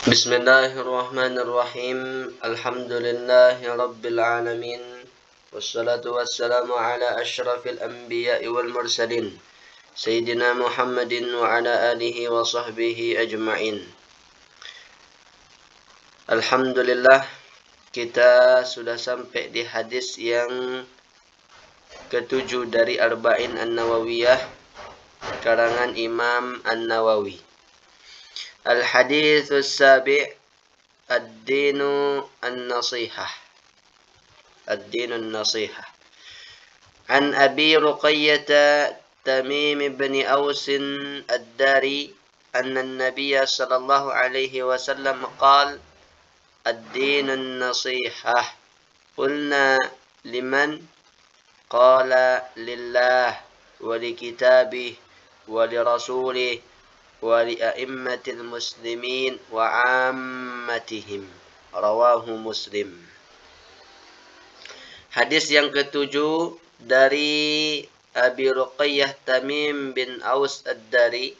Bismillahirrahmanirrahim. Alhamdulillahi rabbil alamin. Wassalatu wassalamu ala asyrafil anbiya'i wal mursalin. Sayyidina Muhammadin wa ala alihi wa sahbihi ajma'in. Alhamdulillah, kita sudah sampai di hadis yang ketujuh dari Arba'in An-Nawawiyah karangan Imam An-Nawawi. Al-haditsus sabi' ad-dinu an-nasihah. Ad-dinu an-nasihah. An Abi Ruqayyah Tamim ibn Aus ad-Dari anna an-nabiy sallallahu alaihi wasallam qala ad-dinu an-nasihah. Qulna liman? Qala lillah wa li kitabihi wa li rasulih wa li a'immatil muslimin wa 'ammatihim. Rawahu Muslim. Hadis yang ketujuh dari Abi Ruqayyah Tamim bin Aus ad-Dari,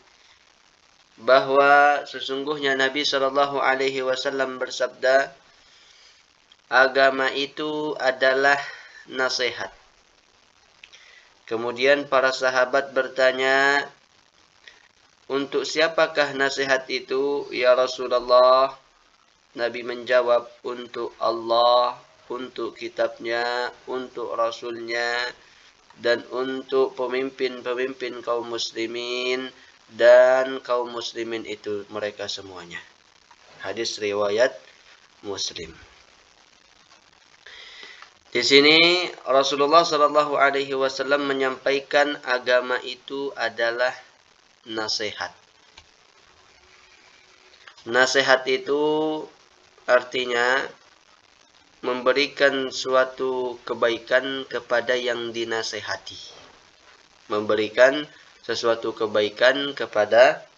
bahwa sesungguhnya Nabi sallallahu alaihi wasallam bersabda, agama itu adalah nasihat. Kemudian para sahabat bertanya, untuk siapakah nasihat itu ya Rasulullah? Nabi menjawab, untuk Allah, untuk kitabnya, untuk rasulnya, dan untuk pemimpin-pemimpin kaum muslimin, dan kaum muslimin itu mereka semuanya. Hadis riwayat Muslim. Di sini Rasulullah sallallahu alaihi wasallam menyampaikan agama itu adalah nasihat. Nasihat itu artinya memberikan suatu kebaikan kepada yang dinasehati. Memberikan sesuatu kebaikan kepada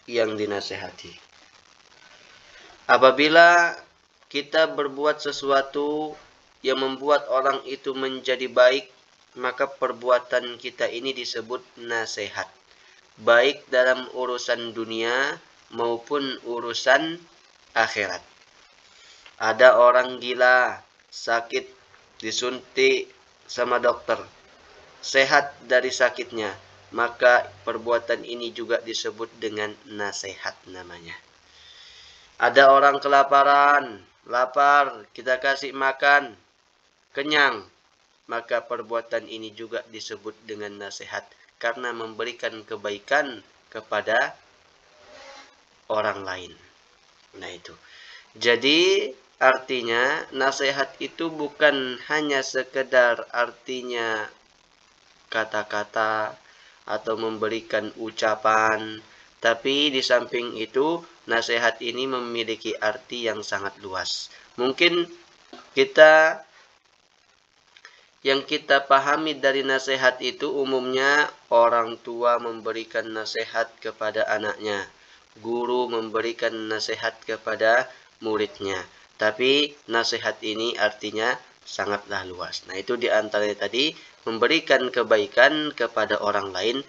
yang dinasehati. Apabila kita berbuat sesuatu yang membuat orang itu menjadi baik, maka perbuatan kita ini disebut nasihat. Baik dalam urusan dunia maupun urusan akhirat. Ada orang gila, sakit, disuntik sama dokter, sehat dari sakitnya, maka perbuatan ini juga disebut dengan nasihat namanya. Ada orang kelaparan, lapar, kita kasih makan, kenyang, maka perbuatan ini juga disebut dengan nasihat, karena memberikan kebaikan kepada orang lain. Nah itu. Jadi artinya nasihat itu bukan hanya sekedar artinya kata-kata atau memberikan ucapan, tapi di samping itu nasihat ini memiliki arti yang sangat luas. Mungkin yang kita pahami dari nasihat itu umumnya orang tua memberikan nasihat kepada anaknya, guru memberikan nasihat kepada muridnya. Tapi nasihat ini artinya sangatlah luas. Nah itu diantaranya tadi, memberikan kebaikan kepada orang lain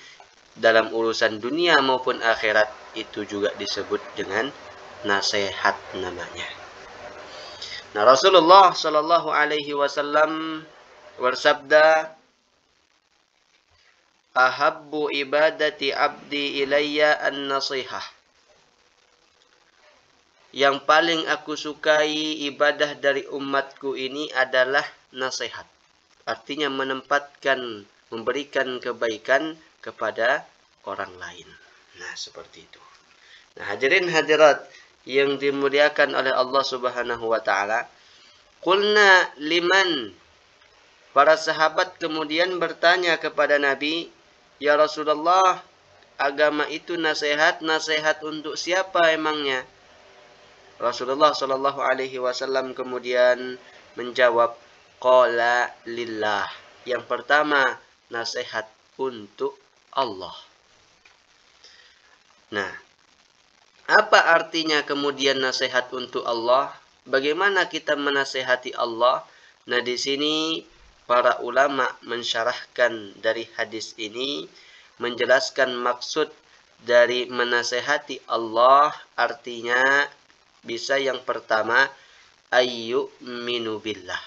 dalam urusan dunia maupun akhirat, itu juga disebut dengan nasihat namanya. Nah Rasulullah sallallahu alaihi wasallam bersabda, ahabbu ibadati abdi ilayya an-nasihah. Yang paling aku sukai ibadah dari umatku ini adalah nasihat. Artinya memberikan kebaikan kepada orang lain. Nah, seperti itu. Nah, hadirin hadirat yang dimuliakan oleh Allah Subhanahu wa taala, qulna liman? Para sahabat kemudian bertanya kepada Nabi, ya Rasulullah, agama itu nasihat untuk siapa emangnya? Rasulullah sallallahu alaihi wasallam kemudian menjawab, qala lillah. Yang pertama, nasihat untuk Allah. Nah, apa artinya kemudian nasihat untuk Allah? Bagaimana kita menasihati Allah? Nah, di sini para ulama mensyarahkan dari hadis ini, menjelaskan maksud dari menasehati Allah artinya bisa yang pertama ayyuminu billah,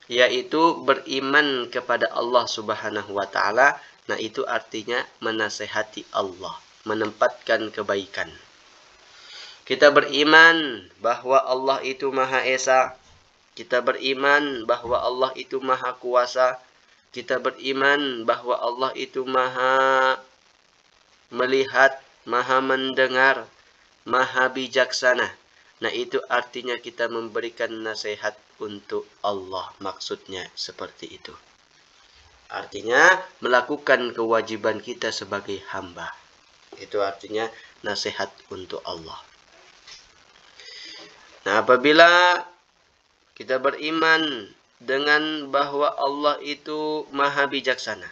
yaitu beriman kepada Allah Subhanahu wa taala. Nah, itu artinya menasehati Allah, menempatkan kebaikan. Kita beriman bahwa Allah itu Maha Esa. Kita beriman bahwa Allah itu Maha Kuasa. Kita beriman bahwa Allah itu Maha melihat, Maha mendengar, Maha bijaksana. Nah, itu artinya kita memberikan nasihat untuk Allah. Maksudnya seperti itu. Artinya melakukan kewajiban kita sebagai hamba. Itu artinya nasihat untuk Allah. Nah, apabila kita beriman dengan bahwa Allah itu Maha bijaksana.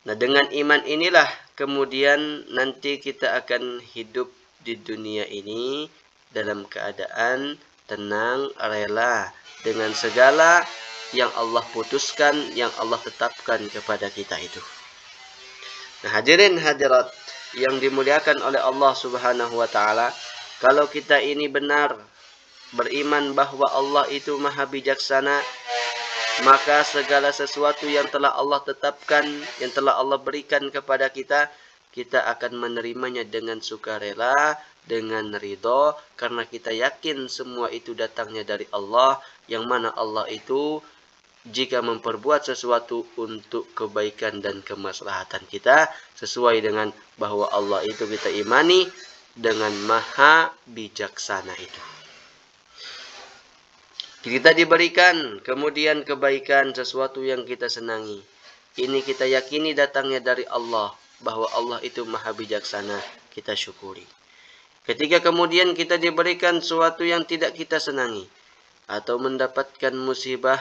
Nah, dengan iman inilah kemudian nanti kita akan hidup di dunia ini dalam keadaan tenang, rela dengan segala yang Allah putuskan, yang Allah tetapkan kepada kita itu. Nah, hadirin hadirat yang dimuliakan oleh Allah Subhanahu wa taala, kalau kita ini benar beriman bahwa Allah itu Maha bijaksana, maka segala sesuatu yang telah Allah tetapkan, yang telah Allah berikan kepada kita, kita akan menerimanya dengan sukarela, dengan ridho, karena kita yakin semua itu datangnya dari Allah, yang mana Allah itu jika memperbuat sesuatu untuk kebaikan dan kemaslahatan kita, sesuai dengan bahwa Allah itu kita imani dengan Maha bijaksana itu. Kita diberikan kemudian kebaikan, sesuatu yang kita senangi. Ini kita yakini datangnya dari Allah, bahwa Allah itu Maha bijaksana, kita syukuri. Ketika kemudian kita diberikan sesuatu yang tidak kita senangi, atau mendapatkan musibah,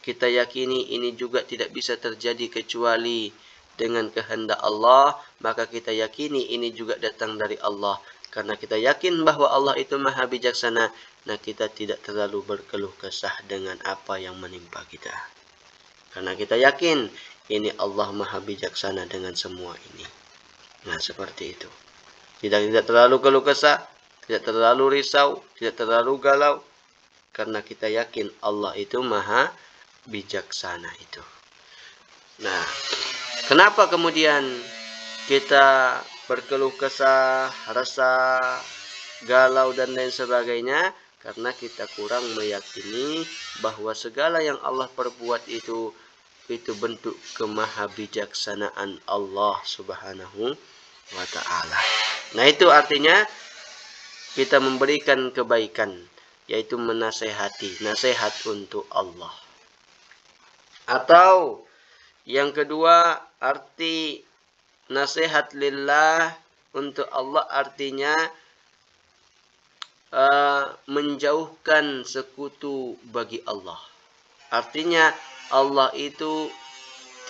kita yakini ini juga tidak bisa terjadi kecuali dengan kehendak Allah, maka kita yakini ini juga datang dari Allah. Karena kita yakin bahwa Allah itu Maha bijaksana, nah kita tidak terlalu berkeluh kesah dengan apa yang menimpa kita. Karena kita yakin ini Allah Maha bijaksana dengan semua ini. Nah, seperti itu. Kita tidak terlalu keluh kesah, tidak terlalu risau, tidak terlalu galau. Karena kita yakin Allah itu Maha bijaksana itu. Nah, kenapa kemudian kita berkeluh kesah, rasa galau dan lain sebagainya? Karena kita kurang meyakini bahwa segala yang Allah perbuat itu bentuk kemahabijaksanaan Allah Subhanahu wa ta'ala. Nah, itu artinya kita memberikan kebaikan, yaitu menasehati, nasihat untuk Allah. Atau yang kedua, arti nasihat lillah untuk Allah artinya menjauhkan sekutu bagi Allah. Artinya Allah itu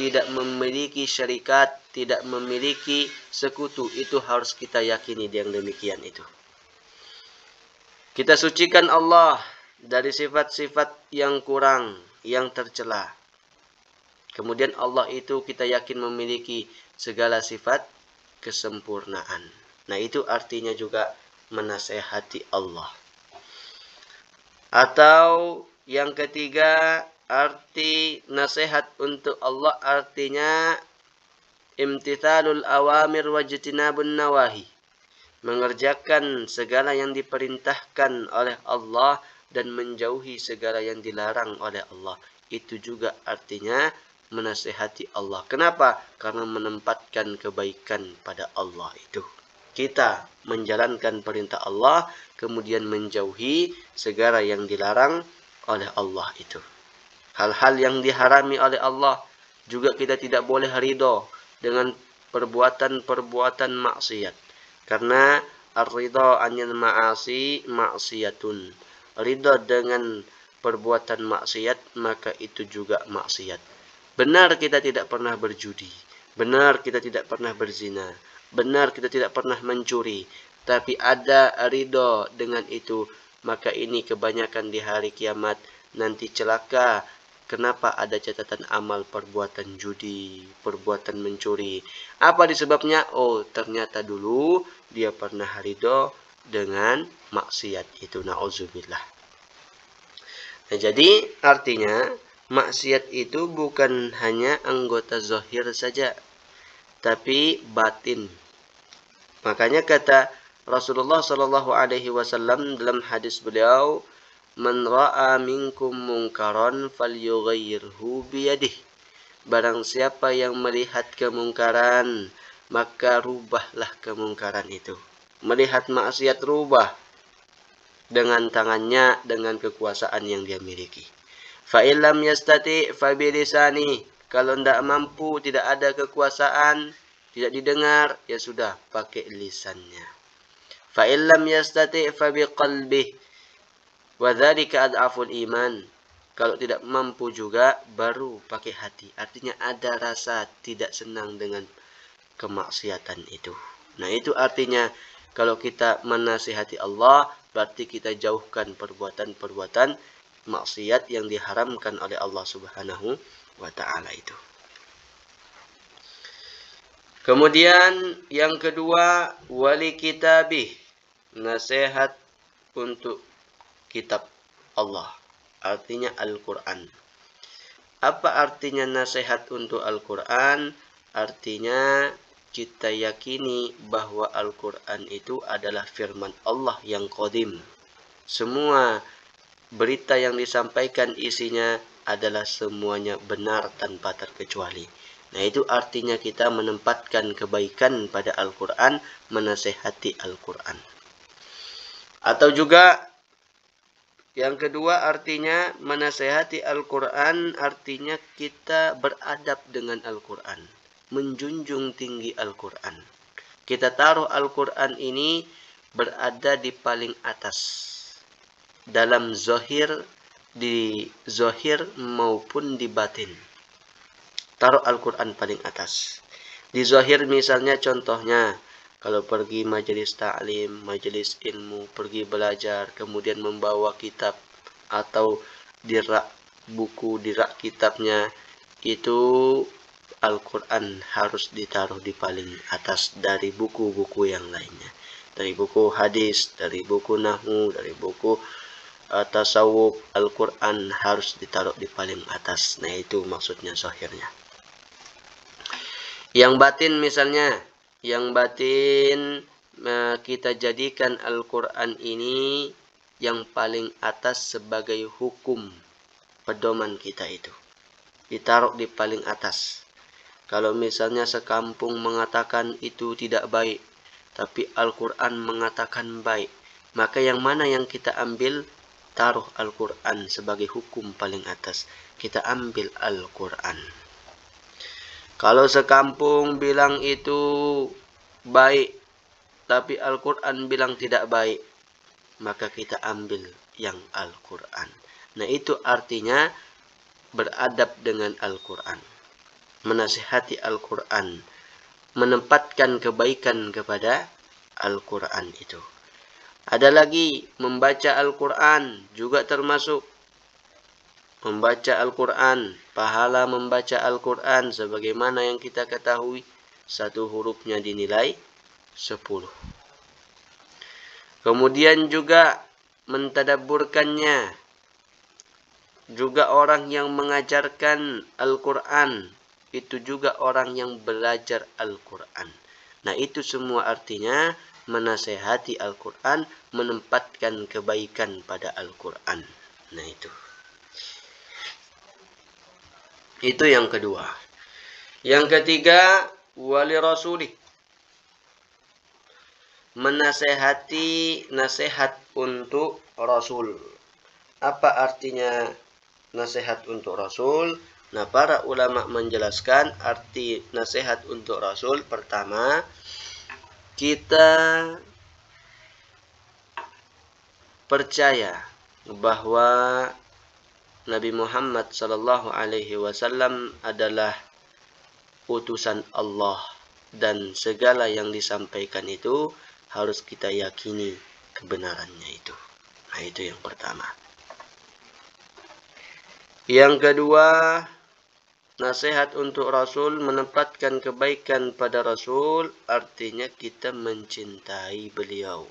tidak memiliki syarikat, tidak memiliki sekutu. Itu harus kita yakini yang demikian itu. Kita sucikan Allah dari sifat-sifat yang kurang, yang tercela. Kemudian Allah itu kita yakin memiliki segala sifat kesempurnaan. Nah, itu artinya juga menasehati Allah. Atau yang ketiga, arti nasihat untuk Allah artinya imtithalul awamir wajtinabun nawahi. Mengerjakan segala yang diperintahkan oleh Allah dan menjauhi segala yang dilarang oleh Allah. Itu juga artinya menasehati Allah. Kenapa? Karena menempatkan kebaikan pada Allah itu. Kita menjalankan perintah Allah, kemudian menjauhi segala yang dilarang oleh Allah itu. Hal-hal yang diharami oleh Allah juga kita tidak boleh ridho dengan perbuatan-perbuatan maksiat. Karena ar-ridho anil ma'asi maksiatun. Ridho dengan perbuatan maksiat, maka itu juga maksiat. Benar kita tidak pernah berjudi, benar kita tidak pernah berzina, benar kita tidak pernah mencuri, tapi ada ridho dengan itu, maka ini kebanyakan di hari kiamat nanti celaka kenapa ada catatan amal perbuatan judi, perbuatan mencuri. Apa disebabnya? Oh, ternyata dulu dia pernah ridho dengan maksiat itu. Na'udzubillah. Nah, jadi artinya maksiat itu bukan hanya anggota zahir saja, tapi batin. Makanya kata Rasulullah Shallallahu Alaihi Wasallam dalam hadis beliau, "Man ra'a minkum munkaran falyughayyirhu biyadih." Barang siapa yang melihat kemungkaran, maka rubahlah kemungkaran itu. Melihat maksiat, rubah dengan tangannya, dengan kekuasaan yang dia miliki. Fa illam yastati fa bilisani. Kalau tidak mampu, tidak ada kekuasaan, tidak didengar, ya sudah, pakai lisannya. Fa illam yastati fa biqalbih. Wa dzalika ad'aful iman. Kalau tidak mampu juga, baru pakai hati. Artinya ada rasa tidak senang dengan kemaksiatan itu. Nah, itu artinya kalau kita menasihati Allah, berarti kita jauhkan perbuatan-perbuatan maksiat yang diharamkan oleh Allah Subhanahu wa ta'ala itu. Kemudian yang kedua, wali kitabih, nasihat untuk kitab Allah, artinya Al-Quran. Apa artinya nasihat untuk Al-Quran? Artinya kita yakini bahwa Al-Quran itu adalah firman Allah yang qadim. Semua berita yang disampaikan isinya adalah semuanya benar tanpa terkecuali. Nah, itu artinya kita menempatkan kebaikan pada Al-Quran, menasehati Al-Quran. Atau juga yang kedua artinya menasehati Al-Quran, artinya kita beradab dengan Al-Quran, menjunjung tinggi Al-Quran. Kita taruh Al-Quran ini berada di paling atas dalam zahir, di zahir maupun di batin. Taruh Al-Quran paling atas. Di zahir misalnya contohnya, kalau pergi majelis ta'lim, majelis ilmu, pergi belajar, kemudian membawa kitab atau di rak buku, di rak kitabnya, itu Al-Quran harus ditaruh di paling atas dari buku-buku yang lainnya. Dari buku hadis, dari buku nahwu, dari buku tasawuf, Al-Quran harus ditaruh di paling atas. Nah, itu maksudnya zahirnya. Yang batin misalnya, yang batin kita jadikan Al-Quran ini yang paling atas sebagai hukum pedoman kita itu. Ditaruh di paling atas. Kalau misalnya sekampung mengatakan itu tidak baik, tapi Al-Quran mengatakan baik, maka yang mana yang kita ambil? Taruh Al-Quran sebagai hukum paling atas. Kita ambil Al-Quran. Kalau sekampung bilang itu baik, tapi Al-Quran bilang tidak baik, maka kita ambil yang Al-Quran. Nah, itu artinya beradab dengan Al-Quran, menasihati Al-Quran, menempatkan kebaikan kepada Al-Quran itu. Ada lagi, membaca Al-Quran juga termasuk. Membaca Al-Quran, pahala membaca Al-Quran sebagaimana yang kita ketahui, satu hurufnya dinilai 10. Kemudian juga mentadabburkannya. Juga orang yang mengajarkan Al-Quran, itu juga orang yang belajar Al-Quran. Nah, itu semua artinya menasehati Al-Quran, menempatkan kebaikan pada Al-Quran. Nah, itu yang kedua. Yang ketiga, wali rasulih, menasehati nasihat untuk Rasul. Apa artinya nasihat untuk Rasul? Nah, para ulama menjelaskan arti nasihat untuk Rasul. Pertama, kita percaya bahwa Nabi Muhammad sallallahu alaihi wasallam adalah utusan Allah, dan segala yang disampaikan itu harus kita yakini kebenarannya itu. Nah, itu yang pertama. Yang kedua, nasihat untuk Rasul, menempatkan kebaikan pada Rasul, artinya kita mencintai beliau.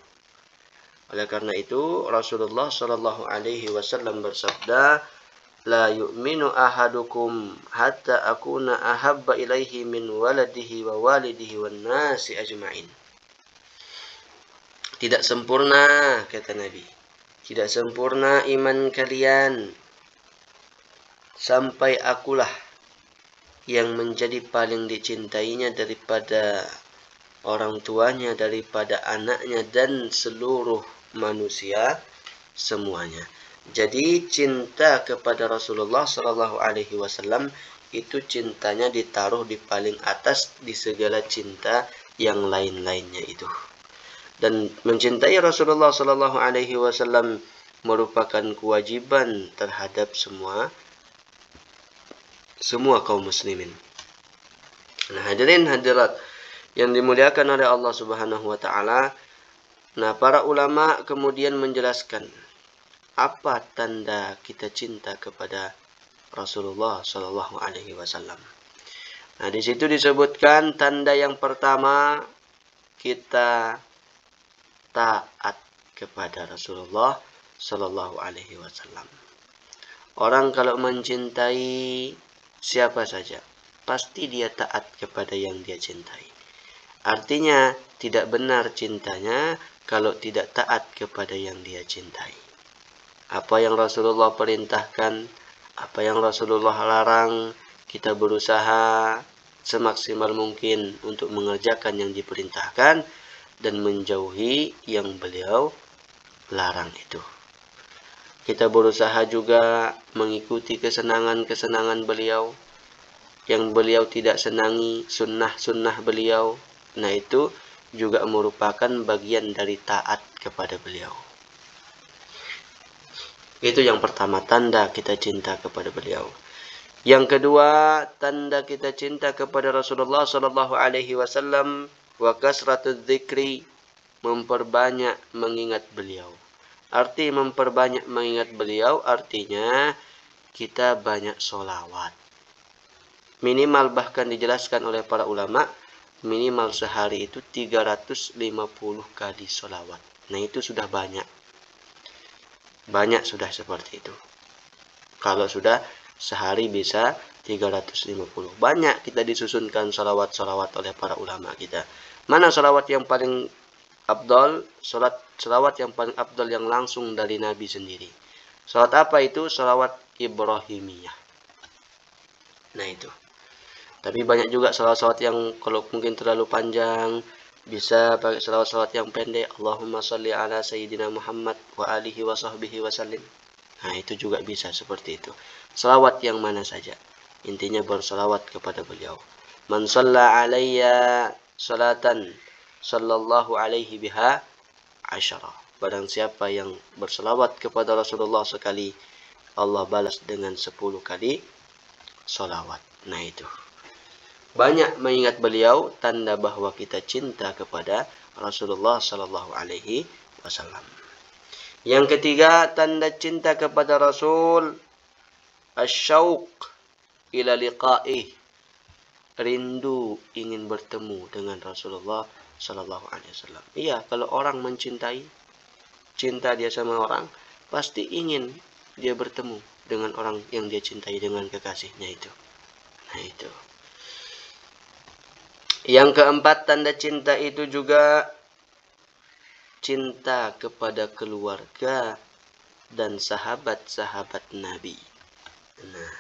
Oleh karena itu, Rasulullah Shallallahu Alaihi Wasallam bersabda, la yu'minu ahadukum hatta akuna ahabba ilaihi min waladihi wa walidihi wan nasi ajma'in. Tidak sempurna, kata Nabi. Tidak sempurna iman kalian sampai akulah yang menjadi paling dicintainya daripada orang tuanya, daripada anaknya, dan seluruh manusia semuanya. Jadi cinta kepada Rasulullah Shallallahu Alaihi Wasallam itu cintanya ditaruh di paling atas di segala cinta yang lain-lainnya itu. Dan mencintai Rasulullah Shallallahu Alaihi Wasallam merupakan kewajiban terhadap semua kaum muslimin. Nah, hadirin hadirat yang dimuliakan oleh Allah Subhanahu wa taala. Nah, para ulama kemudian menjelaskan apa tanda kita cinta kepada Rasulullah Shallallahu Alaihi Wasallam. Nah, di situ disebutkan tanda yang pertama, kita taat kepada Rasulullah Shallallahu Alaihi Wasallam. Orang kalau mencintai siapa saja, pasti dia taat kepada yang dia cintai. Artinya tidak benar cintanya kalau tidak taat kepada yang dia cintai. Apa yang Rasulullah perintahkan, apa yang Rasulullah larang, kita berusaha semaksimal mungkin untuk mengerjakan yang diperintahkan dan menjauhi yang beliau larang itu. Kita berusaha juga mengikuti kesenangan-kesenangan beliau, yang beliau tidak senangi, sunnah-sunnah beliau. Nah, itu juga merupakan bagian dari taat kepada beliau. Itu yang pertama, tanda kita cinta kepada beliau. Yang kedua, tanda kita cinta kepada Rasulullah Sallallahu Alaihi Wasallam, wa kasratul dzikri, memperbanyak mengingat beliau. Arti memperbanyak mengingat beliau artinya kita banyak sholawat. Minimal, bahkan dijelaskan oleh para ulama, minimal sehari itu 350 kali sholawat. Nah, itu sudah banyak. Banyak sudah seperti itu. Kalau sudah sehari bisa 350. Banyak kita disusunkan sholawat-sholawat oleh para ulama kita. Mana sholawat yang paling afdal? Sholawat yang paling afdal yang langsung dari Nabi sendiri. Sholawat apa itu? Sholawat Ibrahimiyah. Nah, itu. Tapi banyak juga sholawat yang kalau mungkin terlalu panjang, bisa pakai sholawat yang pendek. Allahumma sholli ala sayyidina Muhammad wa alihi wa sahbihi wa sallim. Nah, itu juga bisa seperti itu. Sholawat yang mana saja. Intinya bersolawat kepada beliau. Man shalla alayya salatan sallallahu alaihi biha asyara. Barang siapa yang bersolawat kepada Rasulullah sekali, Allah balas dengan 10 kali solawat. Nah, itu. Banyak mengingat beliau, tanda bahwa kita cinta kepada Rasulullah Sallallahu Alaihi Wasallam. Yang ketiga, tanda cinta kepada Rasul, asyauq ila liqa'ih, rindu ingin bertemu dengan Rasulullah Sallallahu Alaihi Wasallam. Iya, kalau orang mencintai, cinta dia sama orang, pasti ingin dia bertemu dengan orang yang dia cintai, dengan kekasihnya itu. Nah, itu. Yang keempat, tanda cinta itu juga cinta kepada keluarga dan sahabat-sahabat Nabi. Nah,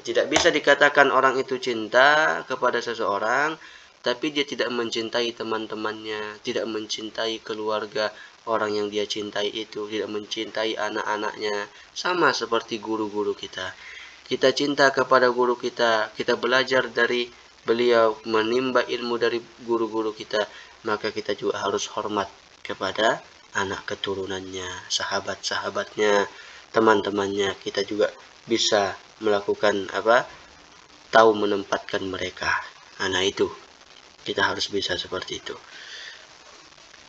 tidak bisa dikatakan orang itu cinta kepada seseorang, tapi dia tidak mencintai teman-temannya, tidak mencintai keluarga orang yang dia cintai itu, tidak mencintai anak-anaknya. Sama seperti guru-guru kita. Kita cinta kepada guru kita, kita belajar dari beliau, menimba ilmu dari guru-guru kita, maka kita juga harus hormat kepada anak keturunannya, sahabat-sahabatnya, teman-temannya. Kita juga bisa melakukan tahu menempatkan mereka. Nah, itu kita harus bisa seperti itu.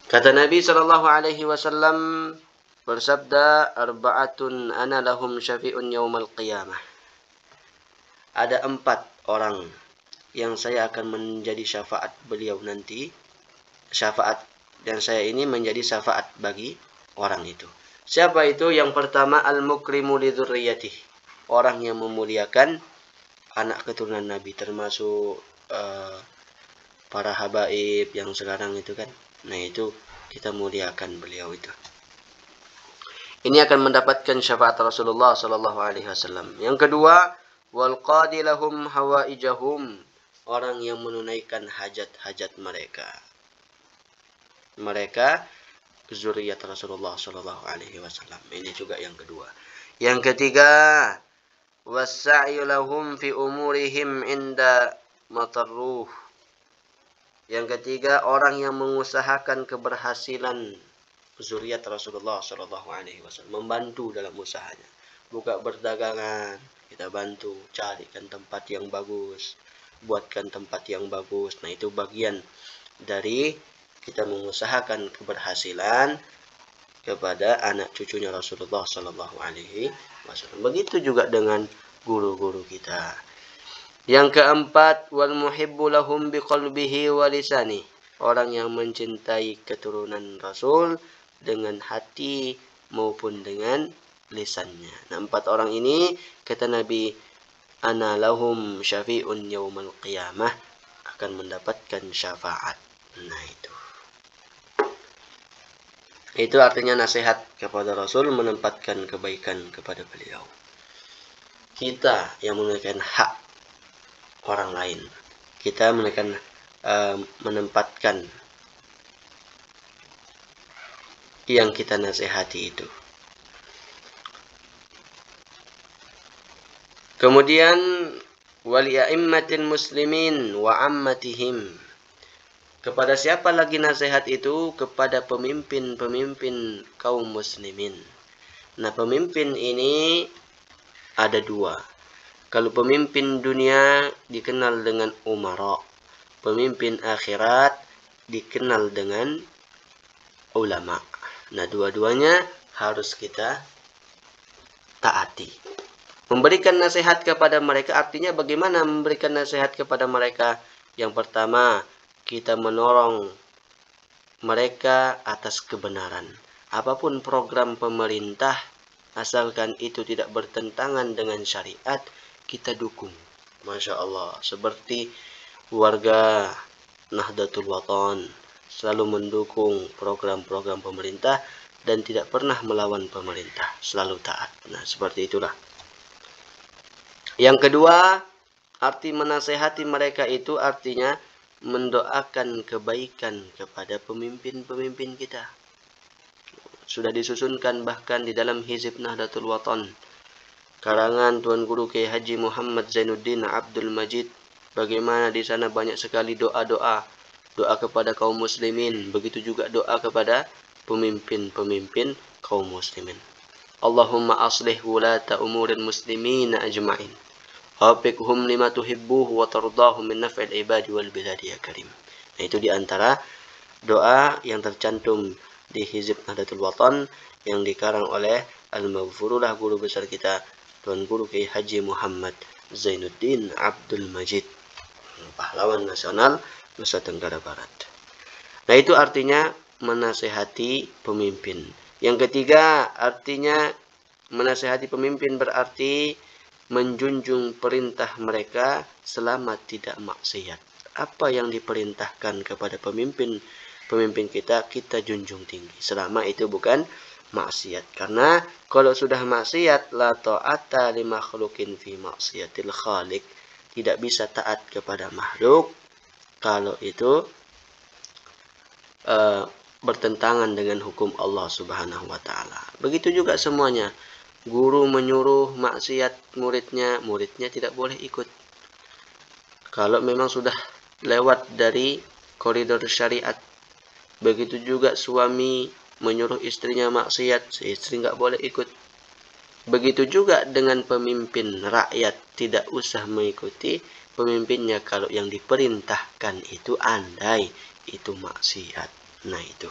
Kata Nabi Shallallahu Alaihi Wasallam bersabda, arba'atun ana lahum syafi'un yaumal qiyamah. ada 4 orang yang saya akan menjadi syafaat beliau nanti. Syafaat, dan saya ini menjadi syafaat bagi orang itu. Siapa itu? Yang pertama, al-mukrimu li dzurriyyatih, orang yang memuliakan anak keturunan Nabi, termasuk para habaib yang sekarang itu kan. Nah, itu kita muliakan beliau itu. Ini akan mendapatkan syafaat Rasulullah sallallahu alaihi wasallam. Yang kedua, wal qadi lahum hawaijahum, orang yang menunaikan hajat-hajat mereka. Mereka zuriat Rasulullah sallallahu alaihi wasallam. Ini juga yang kedua. Yang ketiga, was-sa'yu lahum fi umurihim inda matarruh. Yang ketiga, orang yang mengusahakan keberhasilan zuriat Rasulullah sallallahu alaihi wasallam, membantu dalam usahanya. Buka berdagangan, kita bantu, carikan tempat yang bagus, buatkan tempat yang bagus. Nah, itu bagian dari kita mengusahakan keberhasilan kepada anak cucunya Rasulullah sallallahu alaihi wasallam. Begitu juga dengan guru-guru kita. Yang keempat, wal muhibbu lahum biqalbihi wa lisani, orang yang mencintai keturunan Rasul dengan hati maupun dengan lisannya. Nah, 4 orang ini kata Nabi, ana lahum syafi'un yaumal qiyamah, akan mendapatkan syafaat. Nah, itu artinya nasihat kepada Rasul, menempatkan kebaikan kepada beliau. Kita yang menunaikan hak orang lain, kita menempatkan yang kita nasihati itu. Kemudian wali a'immatil muslimin wa ammatihim, kepada siapa lagi nasihat itu? Kepada pemimpin-pemimpin kaum muslimin. Nah, pemimpin ini ada 2. Kalau pemimpin dunia dikenal dengan umara, pemimpin akhirat dikenal dengan ulama. Nah, dua-duanya harus kita taati. Memberikan nasihat kepada mereka, artinya bagaimana memberikan nasihat kepada mereka? Yang pertama, kita menolong mereka atas kebenaran. Apapun program pemerintah, asalkan itu tidak bertentangan dengan syariat, kita dukung. Masya Allah. Seperti warga Nahdlatul Wathon selalu mendukung program-program pemerintah dan tidak pernah melawan pemerintah, selalu taat. Nah, seperti itulah. Yang kedua, arti menasehati mereka itu artinya mendoakan kebaikan kepada pemimpin-pemimpin kita. Sudah disusunkan bahkan di dalam Hizib Nahdlatul Wathon, karangan Tuan Guru Kiai Haji Muhammad Zainuddin Abdul Majid, bagaimana di sana banyak sekali doa-doa, doa kepada kaum muslimin, begitu juga doa kepada pemimpin-pemimpin kaum muslimin. Allahumma aslih wulata umurin muslimin ajma'in, wafiqhum lima tuhibbuhu wa tardahu min naf'il ibadi wal biladi ya karim. Nah, itu diantara doa yang tercantum di Hizib Nahdlatul Wathon yang dikarang oleh Al-Maghfurullah, guru besar kita Tuan Guru Kiai Haji Muhammad Zainuddin Abdul Majid, pahlawan nasional Nusa Tenggara Barat. Nah, itu artinya menasehati pemimpin. Yang ketiga, artinya menasehati pemimpin berarti menjunjung perintah mereka selama tidak maksiat. Apa yang diperintahkan kepada pemimpin kita, kita junjung tinggi selama itu bukan maksiat. Karena kalau sudah maksiat, la ta'ata li makhlukin fi maksiatil khaliq, tidak bisa taat kepada makhluk kalau itu bertentangan dengan hukum Allah Subhanahu wa taala. Begitu juga semuanya. Guru menyuruh maksiat muridnya, muridnya tidak boleh ikut. Kalau memang sudah lewat dari koridor syariat. Begitu juga suami menyuruh istrinya maksiat, istri nggak boleh ikut. Begitu juga dengan pemimpin, rakyat tidak usah mengikuti pemimpinnya kalau yang diperintahkan itu andai itu maksiat. Nah, itu.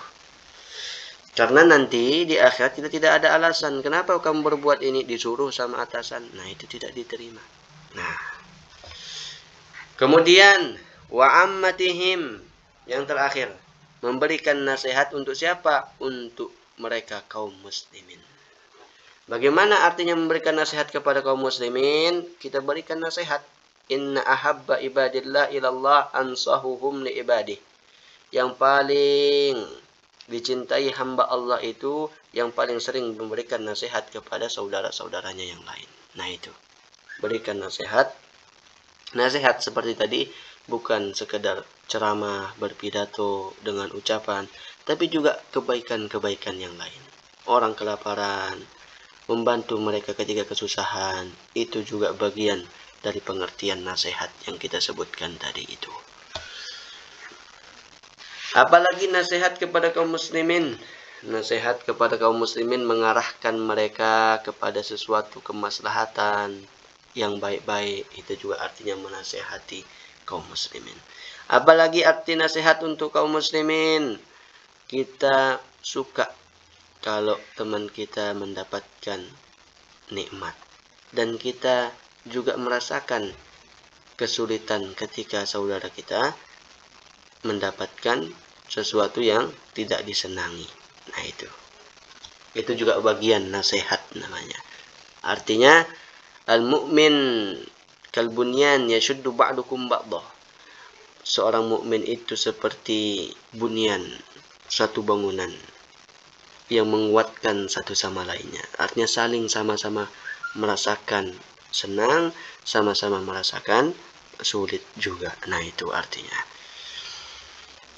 Karena nanti di akhirat kita tidak ada alasan. Kenapa kamu berbuat ini? Disuruh sama atasan. Nah, itu tidak diterima. Nah, Kemudian wa ammatihim, yang terakhir, memberikan nasihat untuk siapa? Untuk mereka kaum muslimin. Bagaimana artinya memberikan nasihat kepada kaum muslimin? Kita berikan nasihat. Inna ahabba ibadillah ilallah ansahuhum li ibadih. Yang paling dicintai hamba Allah itu yang paling sering memberikan nasihat kepada saudara-saudaranya yang lain. Nah itu, berikan nasihat. Nasihat seperti tadi bukan sekedar ceramah, berpidato dengan ucapan, tapi juga kebaikan-kebaikan yang lain. Orang kelaparan, membantu mereka ketika kesusahan, itu juga bagian dari pengertian nasihat yang kita sebutkan tadi itu. Apalagi nasihat kepada kaum muslimin. Nasihat kepada kaum muslimin mengarahkan mereka kepada sesuatu kemaslahatan yang baik-baik. Itu juga artinya menasihati kaum muslimin. Apalagi arti nasihat untuk kaum muslimin. Kita suka kalau teman kita mendapatkan nikmat. Dan kita juga merasakan kesulitan ketika saudara kita mendapatkan sesuatu yang tidak disenangi. Nah itu juga bagian nasihat namanya. Artinya al-mu'min kalbunyan yashuddu ba'dukum ba'dah. Seorang mukmin itu seperti bunyan, satu bangunan yang menguatkan satu sama lainnya. Artinya saling sama-sama merasakan senang, sama-sama merasakan sulit juga. Nah itu artinya.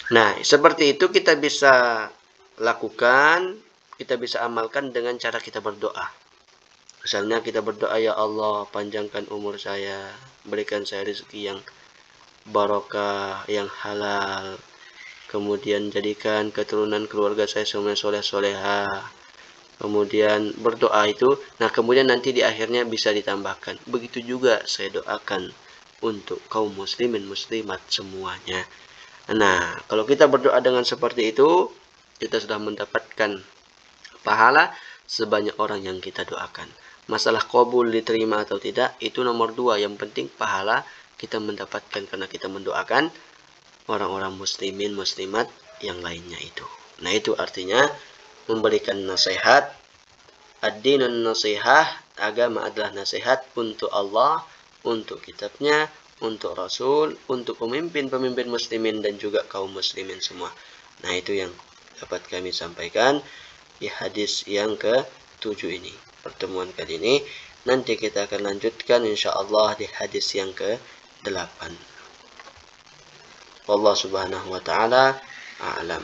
Nah, seperti itu kita bisa lakukan, kita bisa amalkan dengan cara kita berdoa. Misalnya kita berdoa, ya Allah, panjangkan umur saya, berikan saya rezeki yang barokah, yang halal. Kemudian jadikan keturunan keluarga saya semuanya soleh-soleha. Kemudian berdoa itu, nah kemudian nanti di akhirnya bisa ditambahkan. Begitu juga saya doakan untuk kaum muslimin muslimat semuanya. Nah, kalau kita berdoa dengan seperti itu, kita sudah mendapatkan pahala sebanyak orang yang kita doakan. Masalah qabul diterima atau tidak, itu nomor 2. Yang penting pahala kita mendapatkan karena kita mendoakan orang-orang muslimin, muslimat yang lainnya itu. Nah, itu artinya memberikan nasihat. Ad-dinun nasihah, agama adalah nasihat untuk Allah, untuk kitabnya, untuk Rasul, untuk pemimpin-pemimpin muslimin dan juga kaum muslimin semua. Nah itu yang dapat kami sampaikan di hadis yang ke-7 ini. Pertemuan kali ini nanti kita akan lanjutkan insyaallah di hadis yang ke-8. Wallahu subhanahu wa ta'ala a'lam.